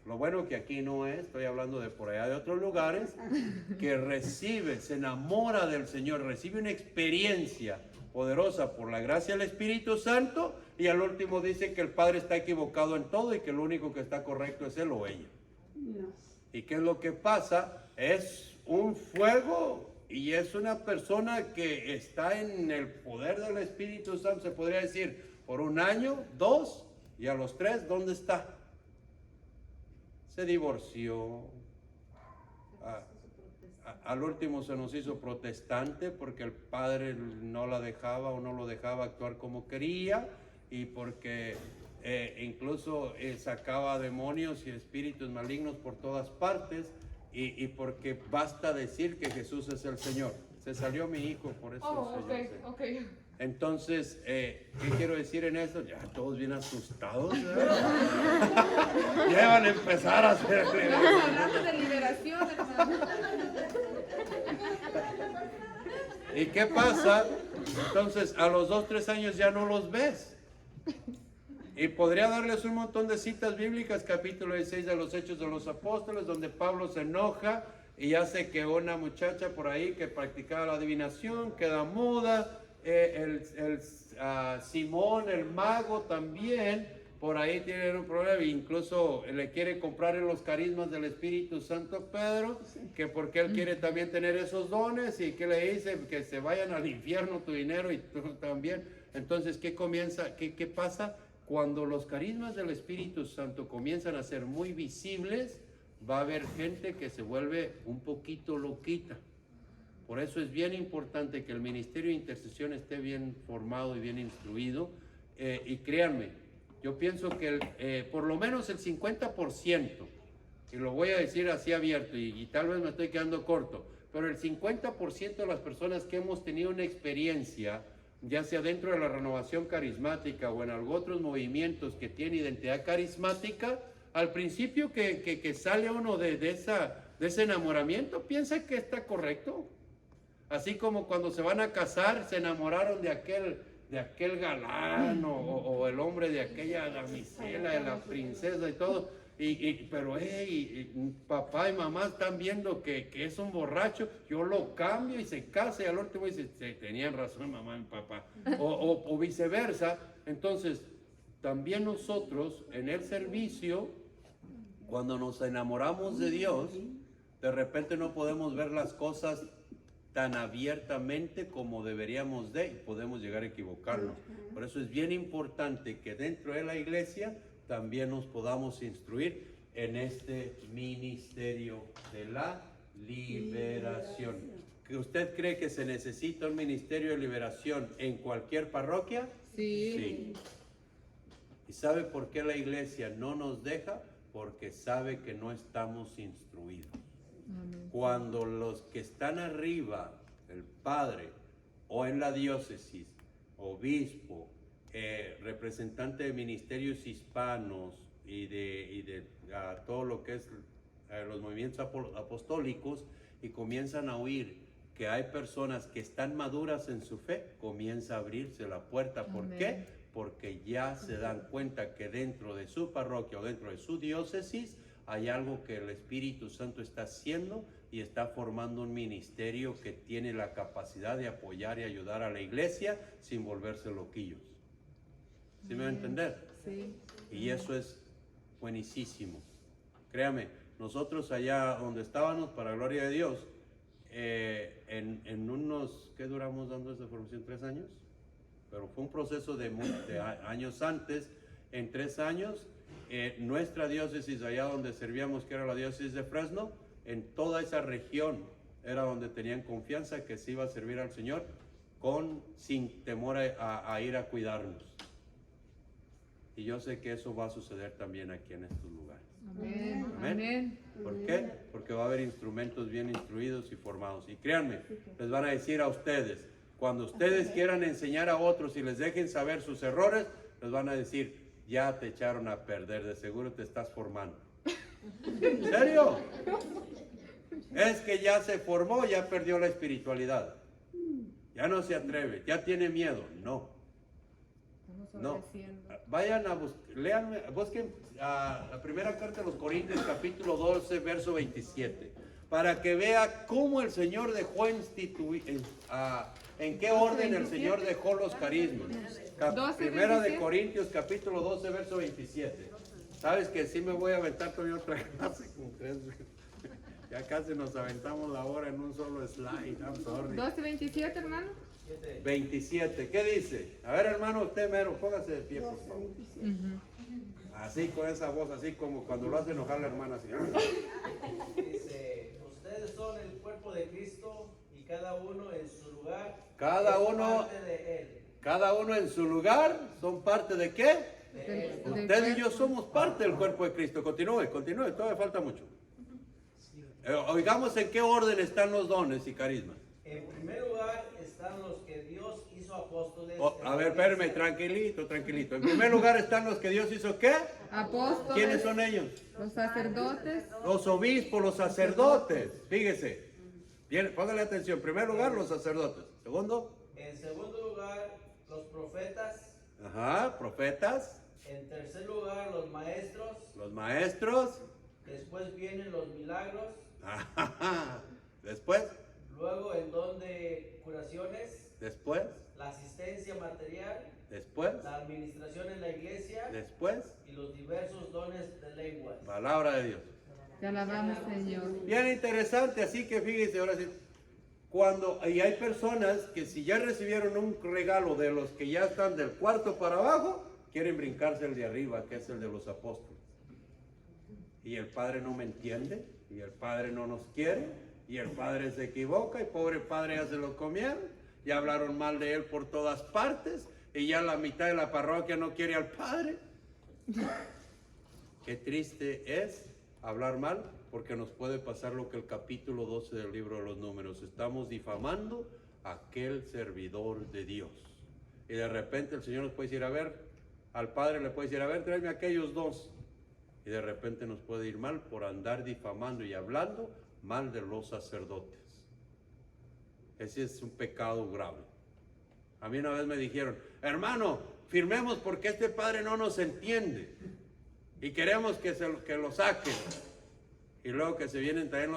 lo bueno que aquí no es, estoy hablando de por allá de otros lugares, que recibe, se enamora del Señor, recibe una experiencia poderosa por la gracia del Espíritu Santo y al último dice que el Padre está equivocado en todo y que lo único que está correcto es él o ella.
No.
¿Y qué es lo que pasa? Es un fuego y es una persona que está en el poder del Espíritu Santo, se podría decir, por 1 año, 2, y a los 3, ¿dónde está? Se divorció. Al último se nos hizo protestante porque el padre no la dejaba o no lo dejaba actuar como quería y porque incluso sacaba demonios y espíritus malignos por todas partes y porque basta decir que Jesús es el Señor. Se salió mi hijo, por eso.
Oh,
Señor,
ok.
Entonces, ¿qué quiero decir en eso? Ya todos bien asustados, ¿verdad? Ya van a empezar a hacer
Estamos hablando de liberación, hermano.
¿Y qué pasa? Entonces, a los 2, 3 años ya no los ves. Y podría darles un montón de citas bíblicas, capítulo 16 de los Hechos de los Apóstoles, donde Pablo se enoja y hace que una muchacha por ahí que practicaba la adivinación queda muda. Simón, el mago, también por ahí tiene un problema, incluso le quiere comprar en los carismas del Espíritu Santo Pedro, que porque él quiere también tener esos dones, y que le dice que se vayan al infierno tu dinero y tú también. Entonces, ¿qué pasa? Cuando los carismas del Espíritu Santo comienzan a ser muy visibles, va a haber gente que se vuelve un poquito loquita. Por eso es bien importante que el ministerio de intercesión esté bien formado y bien instruido. Y créanme, yo pienso que por lo menos el 50%, y lo voy a decir así abierto, y tal vez me estoy quedando corto, pero el 50% de las personas que hemos tenido una experiencia, ya sea dentro de la renovación carismática o en otros movimientos que tienen identidad carismática, al principio que sale uno de ese enamoramiento, piensa que está correcto. Así como cuando se van a casar, se enamoraron de aquel galán o el hombre de aquella damisela, de la princesa y todo. Pero papá y mamá están viendo que es un borracho, yo lo cambio y se casa, y al último dice, tenían razón mamá y papá. O viceversa. Entonces, también nosotros en el servicio, cuando nos enamoramos de Dios, de repente no podemos ver las cosas tan abiertamente como deberíamos y podemos llegar a equivocarnos. Por eso es bien importante que dentro de la iglesia también nos podamos instruir en este ministerio de la liberación. ¿Que usted cree que se necesita un ministerio de liberación en cualquier parroquia? Sí. ¿Y sabe por qué la iglesia no nos deja? Porque sabe que no estamos instruidos. Cuando los que están arriba, el padre, o en la diócesis, obispo, representante de ministerios hispanos y de todo lo que es los movimientos apostólicos, y comienzan a oír que hay personas que están maduras en su fe, comienza a abrirse la puerta. ¿Por qué? Porque ya se dan cuenta que dentro de su parroquia o dentro de su diócesis hay algo que el Espíritu Santo está haciendo, y está formando un ministerio que tiene la capacidad de apoyar y ayudar a la iglesia sin volverse loquillos. ¿Sí me va a entender?
Sí.
Y eso es buenísimo. Créame, nosotros allá donde estábamos, para gloria de Dios, en unos, ¿qué duramos dando esa formación? 3 años. Pero fue un proceso de años antes. En 3 años, nuestra diócesis, allá donde servíamos, que era la diócesis de Fresno, en toda esa región era donde tenían confianza que se iba a servir al Señor sin temor a ir a cuidarnos. Y yo sé que eso va a suceder también aquí en estos lugares.
Amén.
Amén.
Amén.
¿Por qué? Porque va a haber instrumentos bien instruidos y formados. Y créanme, les van a decir a ustedes, cuando ustedes quieran enseñar a otros y les dejen saber sus errores, les van a decir, ya te echaron a perder, de seguro te estás formando. ¿En serio? Es que ya se formó, ya perdió la espiritualidad. Ya no se atreve, ya tiene miedo. No. No. Vayan a busquen la primera carta de los Corintios, capítulo 12, verso 27, para que vea cómo el Señor dejó instituir, en qué orden el Señor dejó los carismas. Primera de Corintios, capítulo 12, verso 27. Sabes que sí me voy a aventar todavía otra clase con 3. Ya casi nos aventamos la hora en un solo slide. I'm sorry.
12:27, hermano.
27, ¿qué dice? A ver, hermano, usted mero, póngase de pie, por favor. Así, con esa voz, así como cuando lo hace enojar la hermana. Así.
Dice, ustedes son el cuerpo de Cristo y cada uno en su lugar.
Cada
es
uno,
parte de él.
Cada uno en su lugar, ¿son parte de qué?
De él.
Usted y yo somos parte del cuerpo de Cristo. Continúe, todavía falta mucho. Oigamos en qué orden están los dones y carismas.
En primer lugar están los que Dios hizo apóstoles.
A ver, espérame, tranquilito. En primer lugar están los que Dios hizo, ¿qué?
Apóstoles.
¿Quiénes son ellos?
Los sacerdotes.
Los obispos, los sacerdotes. Fíjese. Bien, póngale atención. En primer lugar, los sacerdotes. Segundo.
En segundo lugar, los profetas.
Ajá, profetas.
En tercer lugar, los maestros.
Los maestros.
Después vienen los milagros.
Después.
Luego el don de curaciones.
Después.
La asistencia material.
Después.
La administración en la iglesia.
Después.
Y los diversos dones de lenguas.
Palabra de Dios.
Te alabamos, Señor.
Bien interesante, así que fíjense, ahora sí, y hay personas que si ya recibieron un regalo de los que ya están del cuarto para abajo, quieren brincarse el de arriba, que es el de los apóstoles. Y el Padre no me entiende, y el Padre no nos quiere, y el Padre se equivoca, y pobre Padre ya se lo comieron, ya hablaron mal de él por todas partes, y ya la mitad de la parroquia no quiere al Padre. Qué triste es hablar mal, porque nos puede pasar lo que el capítulo 12 del libro de los Números. Estamos difamando a aquel servidor de Dios. Y de repente el Señor nos puede decir, a ver, al Padre le puede decir, a ver, tráeme aquellos dos. Y de repente nos puede ir mal por andar difamando y hablando mal de los sacerdotes. Ese es un pecado grave. A mí una vez me dijeron, hermano, firmemos porque este padre no nos entiende. Y queremos que lo saquen. Y luego que se vienen también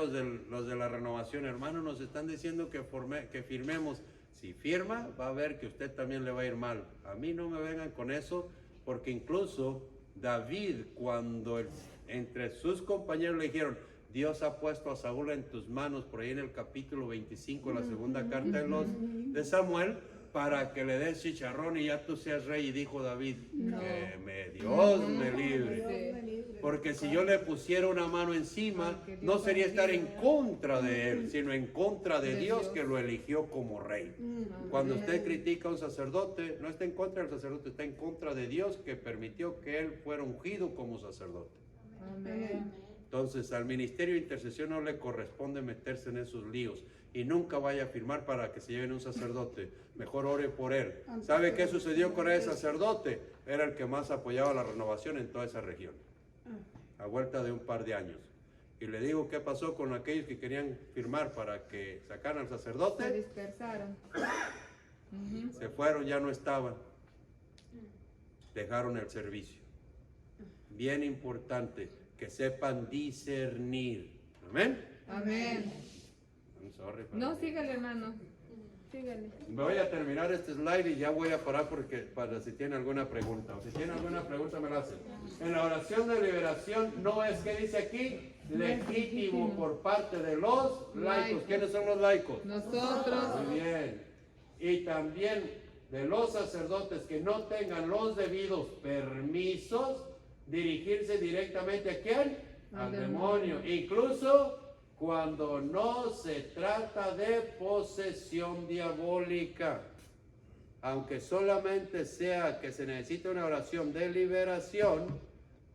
los de la renovación, hermano, nos están diciendo que firmemos. Si firma, va a ver que usted también le va a ir mal. A mí no me vengan con eso, porque incluso David, cuando entre sus compañeros le dijeron, Dios ha puesto a Saúl en tus manos, por ahí en el capítulo 25, la segunda carta de Samuel, para que le des chicharrón y ya tú seas rey. Y dijo David, que Dios me libre. Porque si yo le pusiera una mano encima, no sería estar en contra de él, sino en contra de Dios que lo eligió como rey. Cuando usted critica a un sacerdote, no está en contra del sacerdote, está en contra de Dios que permitió que él fuera ungido como sacerdote.
Amén.
Entonces al ministerio de intercesión no le corresponde meterse en esos líos. Y nunca vaya a firmar para que se lleven un sacerdote. Mejor ore por él. ¿Sabe qué sucedió con ese sacerdote? Era el que más apoyaba la renovación en toda esa región. A vuelta de un par de años. Y le digo qué pasó con aquellos que querían firmar para que sacaran al
Se
sacerdote.
dispersaron.
Se fueron, ya no estaban. Dejaron el servicio. Bien importante que sepan discernir. Amén.
Amén.
I'm sorry, pero-
No, sígale, hermano. Sígale.
Voy a terminar este slide y ya voy a parar para si tiene alguna pregunta. O si tiene alguna pregunta me la hacen. En la oración de liberación no es, ¿qué dice aquí? Legítimo por parte de los laicos. ¿Quiénes son los laicos?
Nosotros.
Muy bien. Y también de los sacerdotes que no tengan los debidos permisos, dirigirse directamente ¿a quién? Al demonio. Incluso cuando no se trata de posesión diabólica, aunque solamente sea que se necesita una oración de liberación,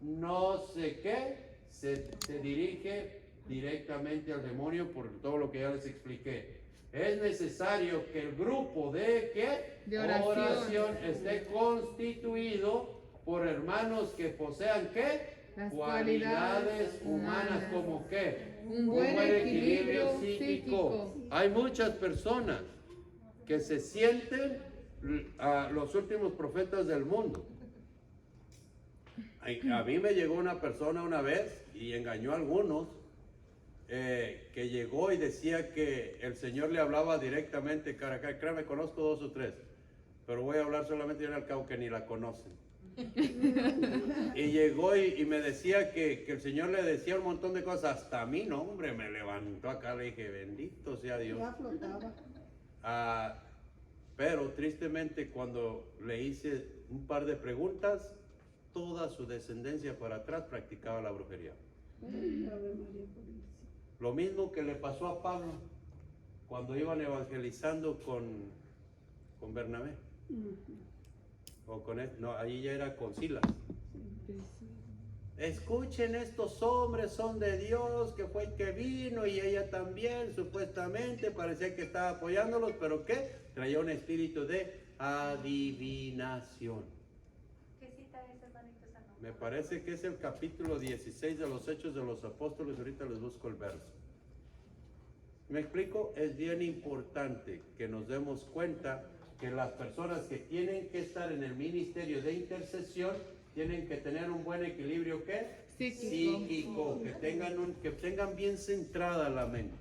no sé qué, se dirige directamente al demonio por todo lo que ya les expliqué. Es necesario que el grupo de oración esté constituido por hermanos que posean ¿qué?
Las
Cualidades humanas, como ¿qué?
Un buen equilibrio psíquico.
Hay muchas personas que se sienten los últimos profetas del mundo. A mí me llegó una persona una vez y engañó a algunos, que llegó y decía que el Señor le hablaba directamente cara a cara. Créame, conozco 2 o 3, pero voy a hablar solamente yo al cabo que ni la conocen. Y llegó y me decía que el Señor le decía un montón de cosas. Hasta a mí, no, hombre, me levantó acá, le dije, bendito sea Dios.
Ya flotaba.
Pero tristemente cuando le hice un par de preguntas, toda su descendencia para atrás practicaba la brujería. Lo mismo que le pasó a Pablo cuando iban evangelizando con Bernabé. O con no, ahí ya era con Silas. Escuchen, estos hombres son de Dios, que fue el que vino y ella también, supuestamente, parecía que estaba apoyándolos, pero ¿qué? Traía un espíritu de adivinación.
¿Qué cita es, hermanito Sanó?
Me parece que es el capítulo 16 de los Hechos de los Apóstoles, ahorita les busco el verso. ¿Me explico? Es bien importante que nos demos cuenta que las personas que tienen que estar en el ministerio de intercesión tienen que tener un buen equilibrio, ¿qué?
Psíquico.
Que tengan bien centrada la mente.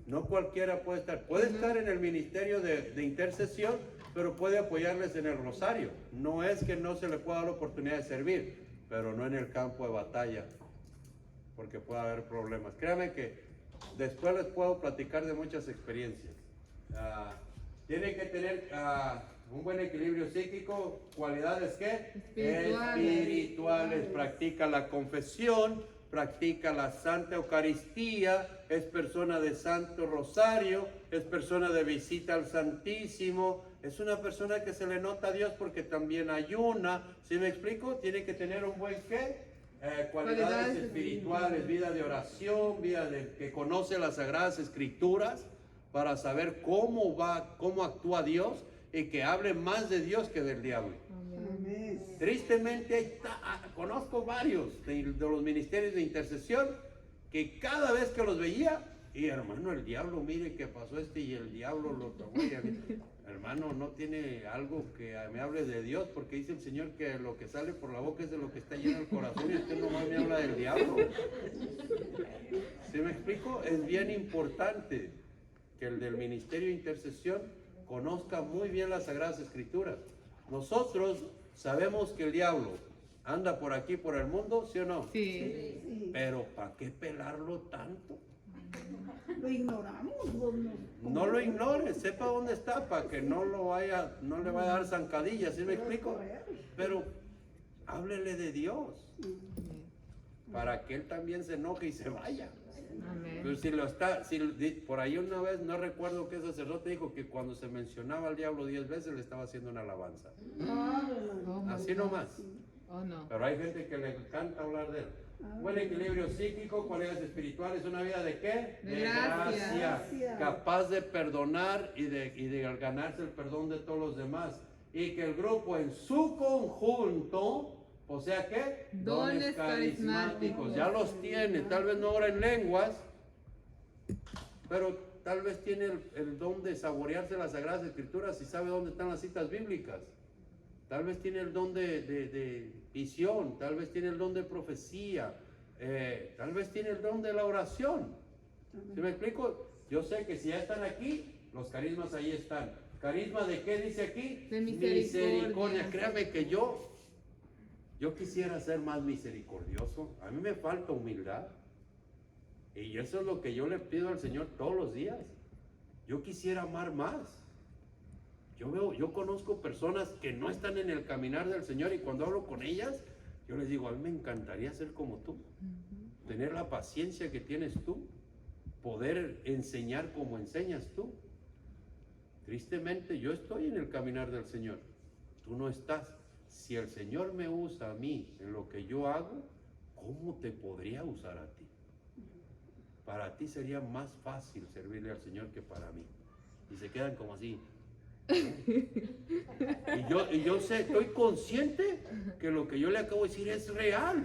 No cualquiera puede estar en el ministerio de intercesión, pero puede apoyarles en el rosario. No es que no se le pueda dar la oportunidad de servir, pero no en el campo de batalla, porque puede haber problemas. Créanme que después les puedo platicar de muchas experiencias. Tienen que tener un buen equilibrio psíquico, cualidades ¿qué? Espirituales. Practica la confesión, practica la Santa Eucaristía, es persona de Santo Rosario, es persona de visita al Santísimo, es una persona que se le nota a Dios porque también ayuna. ¿Sí me explico? Tiene que tener un buen ¿qué? Cualidades espirituales, vida de oración, que conoce las Sagradas Escrituras para saber cómo actúa Dios y que hable más de Dios que del diablo.
Amén.
Tristemente conozco varios de los ministerios de intercesión que cada vez que los veía, y hermano, el diablo, mire que pasó y el diablo lo tomó. Hermano, no tiene algo que me hable de Dios, porque dice el Señor que lo que sale por la boca es de lo que está lleno el corazón, y usted nomás me habla del diablo. ¿Sí me explico? Es bien importante que el del ministerio de intercesión conozca muy bien las Sagradas Escrituras. Nosotros sabemos que el diablo anda por aquí, por el mundo, ¿sí o no?
Sí.
Pero ¿para qué pelarlo tanto?
Lo ignoramos.
No lo ignore, sepa dónde está para que no le vaya a dar zancadillas, ¿sí me explico? Pero háblele de Dios para que él también se enoje y se vaya.
Amén.
Pero por ahí una vez, no recuerdo qué sacerdote dijo que cuando se mencionaba al diablo 10 veces le estaba haciendo una alabanza. Así nomás.
Oh, no.
Pero hay gente que le encanta hablar de él. Buen equilibrio psíquico, cualidades espirituales, una vida de ¿qué?
De gracia.
Capaz de perdonar y de ganarse el perdón de todos los demás. Y que el grupo en su conjunto, o sea ¿qué?
Dones carismáticos.
Ya los tiene, tal vez no ora en lenguas, pero tal vez tiene el don de saborearse las Sagradas Escrituras y sabe dónde están las citas bíblicas. Tal vez tiene el don de visión, tal vez tiene el don de profecía, tal vez tiene el don de la oración. ¿Sí me explico? Yo sé que si ya están aquí, los carismas ahí están. ¿Carisma de qué dice aquí?
De misericordia.
Créame que yo quisiera ser más misericordioso. A mí me falta humildad. Y eso es lo que yo le pido al Señor todos los días. Yo quisiera amar más. Yo conozco personas que no están en el caminar del Señor, y cuando hablo con ellas, yo les digo, a mí me encantaría ser como tú, tener la paciencia que tienes tú, poder enseñar como enseñas tú. Tristemente, yo estoy en el caminar del Señor, tú no estás. Si el Señor me usa a mí en lo que yo hago, ¿cómo te podría usar a ti? Para ti sería más fácil servirle al Señor que para mí. Y se quedan como así. Y yo sé, estoy consciente que lo que yo le acabo de decir es real.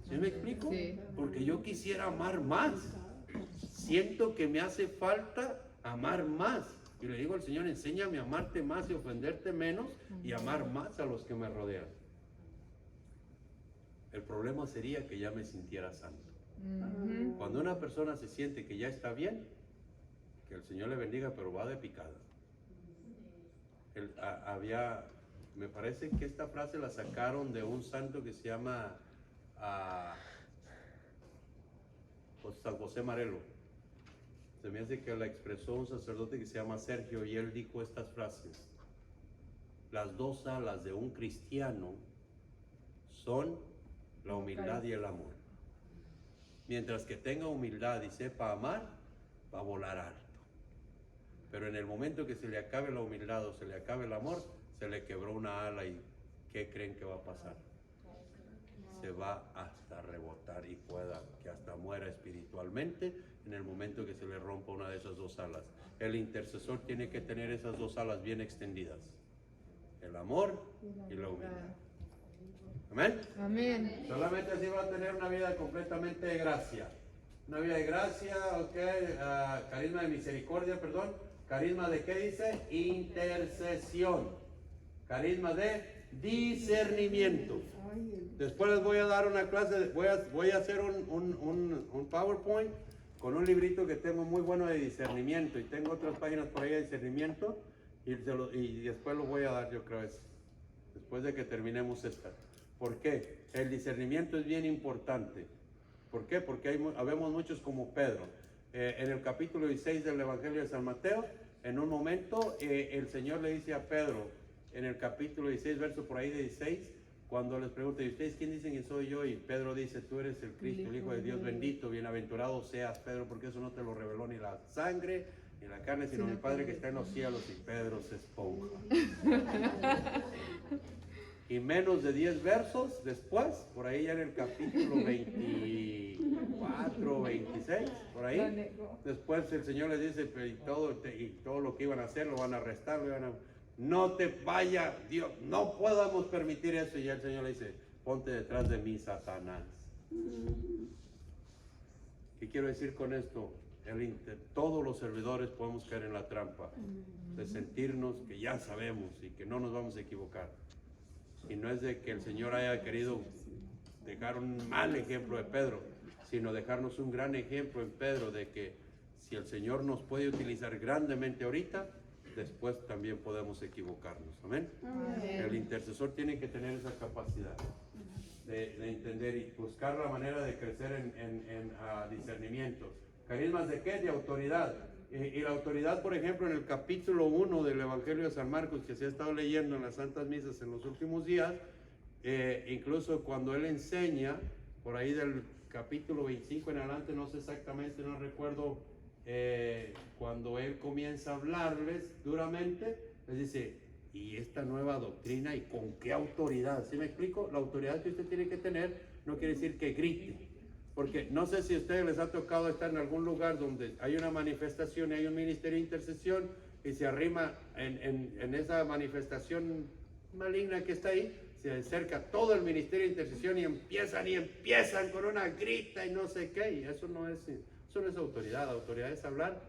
¿Sí me explico?
Sí.
Porque yo quisiera amar más. Siento que me hace falta amar más. Y le digo al Señor, enséñame a amarte más y ofenderte menos y amar más a los que me rodean. El problema sería que ya me sintiera santo. Cuando una persona se siente que ya está bien, que el Señor le bendiga, pero va de picada. Me parece que esta frase la sacaron de un santo que se llama San José Marelo. Se me hace que la expresó un sacerdote que se llama Sergio, y él dijo estas frases: las dos alas de un cristiano son la humildad y el amor. Mientras que tenga humildad y sepa amar, va a volar alto. Pero en el momento que se le acabe la humildad o se le acabe el amor, se le quebró una ala, y ¿qué creen que va a pasar? Se va hasta rebotar y pueda que hasta muera espiritualmente en el momento que se le rompa una de esas dos alas. El intercesor tiene que tener esas dos alas bien extendidas: el amor y la humildad. Amén.
Amén.
Solamente así va a tener una vida completamente de gracia. Una vida de gracia, carisma de misericordia, perdón. Carisma de qué dice? Intercesión. Carisma de discernimiento. Después les voy a dar una clase, voy a hacer un PowerPoint con un librito que tengo muy bueno de discernimiento, y tengo otras páginas por ahí de discernimiento, y después lo voy a dar, yo creo, después de que terminemos esta. ¿Por qué? El discernimiento es bien importante. ¿Por qué? Porque habemos muchos como Pedro. En el capítulo 16 del Evangelio de San Mateo, en un momento el Señor le dice a Pedro, en el capítulo 16, verso por ahí de 16, cuando les pregunta, ¿y ustedes quién dicen que soy yo? Y Pedro dice, tú eres el Cristo, el Hijo de Dios bendito, bienaventurado seas, Pedro, porque eso no te lo reveló ni la sangre, ni la carne, sino mi Padre que está en los cielos. Y Pedro se esponja. Y menos de 10 versos después, por ahí ya en el capítulo 24, 26, por ahí, después el Señor les dice, y todo lo que iban a hacer, lo van a arrestar, no te vaya, Dios, no podamos permitir eso. Y ya el Señor le dice, ponte detrás de mí, Satanás. ¿Qué quiero decir con esto? Todos los servidores podemos caer en la trampa de sentirnos que ya sabemos y que no nos vamos a equivocar. Y no es de que el Señor haya querido dejar un mal ejemplo de Pedro, sino dejarnos un gran ejemplo en Pedro de que si el Señor nos puede utilizar grandemente ahorita, después también podemos equivocarnos. Amén. El intercesor tiene que tener esa capacidad de entender y buscar la manera de crecer en discernimiento. ¿Carismas de qué? De autoridad. Y la autoridad, por ejemplo, en el capítulo 1 del Evangelio de San Marcos, que se ha estado leyendo en las Santas Misas en los últimos días, incluso cuando él enseña, por ahí del capítulo 25 en adelante, no sé exactamente, no recuerdo, cuando él comienza a hablarles duramente, les dice, ¿y esta nueva doctrina y con qué autoridad? ¿Sí me explico? La autoridad que usted tiene que tener no quiere decir que grite. Porque no sé si a ustedes les ha tocado estar en algún lugar donde hay una manifestación y hay un ministerio de intercesión y se arrima en esa manifestación maligna que está ahí, se acerca todo el ministerio de intercesión y empiezan con una grita y no sé qué, y eso no es autoridad. Autoridad es hablar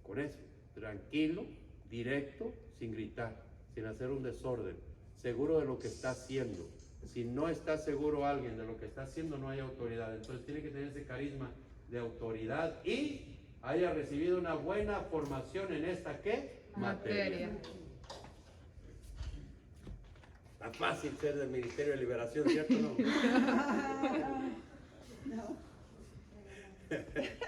con eso, tranquilo, directo, sin gritar, sin hacer un desorden, seguro de lo que está haciendo. Si no está seguro alguien de lo que está haciendo, no hay autoridad. Entonces tiene que tener ese carisma de autoridad y haya recibido una buena formación en esta ¿qué? Materia. Está fácil ser del Ministerio de Liberación, ¿cierto o no?